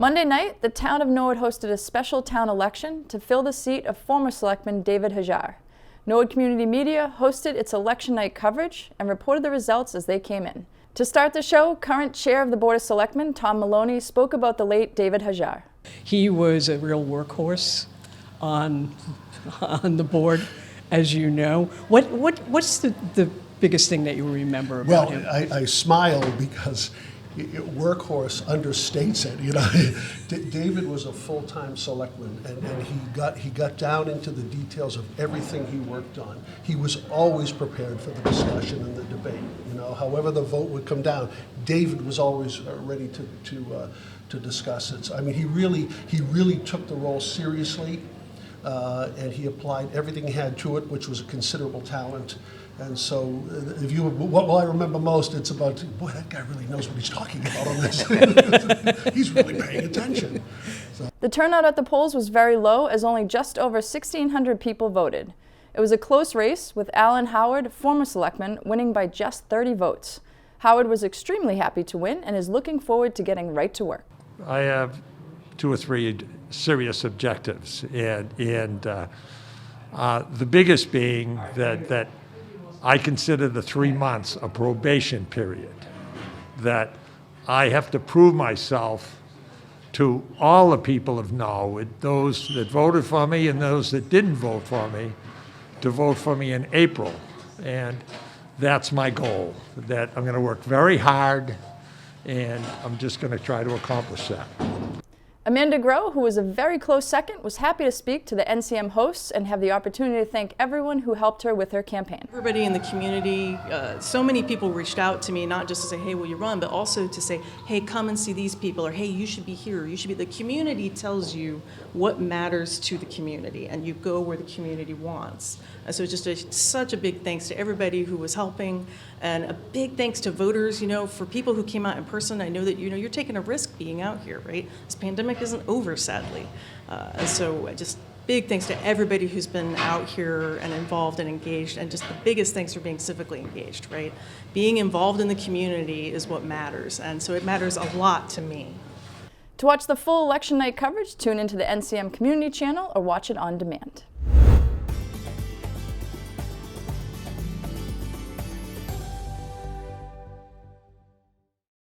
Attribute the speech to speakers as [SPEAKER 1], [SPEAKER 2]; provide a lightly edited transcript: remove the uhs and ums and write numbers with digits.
[SPEAKER 1] Monday night, the town of Norwood hosted a special town election to fill the seat of former selectman David Hajar. Norwood Community Media hosted its election night coverage and reported the results as they came in. To start the show, current chair of the Board of Selectmen, Tom Maloney, spoke about the late David Hajar.
[SPEAKER 2] He was a real workhorse on the board, as you know. What's the biggest thing that you remember about him?
[SPEAKER 3] Well, I smile because workhorse understates it. You know, David was a full-time selectman, and he got down into the details of everything he worked on. He was always prepared for the discussion and the debate. You know, however the vote would come down, David was always ready to discuss it. So, I mean, he really took the role seriously, and he applied everything he had to it, which was a considerable talent. And so, what I remember most, it's about, boy, that guy really knows what he's talking about on this. He's really paying attention. So.
[SPEAKER 1] The turnout at the polls was very low, as only just over 1,600 people voted. It was a close race, with Alan Howard, former selectman, winning by just 30 votes. Howard was extremely happy to win and is looking forward to getting right to work.
[SPEAKER 4] I have 2 or 3 serious objectives, and the biggest being that I consider the 3 months a probation period, that I have to prove myself to all the people of Norwood, those that voted for me and those that didn't vote for me, to vote for me in April. And that's my goal, that I'm going to work very hard, and I'm just going to try to accomplish that.
[SPEAKER 1] Amanda Groh, who was a very close second, was happy to speak to the NCM hosts and have the opportunity to thank everyone who helped her with her campaign.
[SPEAKER 5] Everybody in the community, so many people reached out to me, not just to say, hey, will you run, but also to say, hey, come and see these people, or hey, you should be here, you should be. The community tells you what matters to the community, and you go where the community wants. And so just such a big thanks to everybody who was helping, and a big thanks to voters, you know, for people who came out in person. I know that, you know, you're taking a risk being out here, right? This pandemic isn't over, sadly. And so just big thanks to everybody who's been out here and involved and engaged, and just the biggest thanks for being civically engaged, right? Being involved in the community is what matters, and so it matters a lot to me.
[SPEAKER 1] To watch the full election night coverage, tune into the NCM Community Channel or watch it on demand.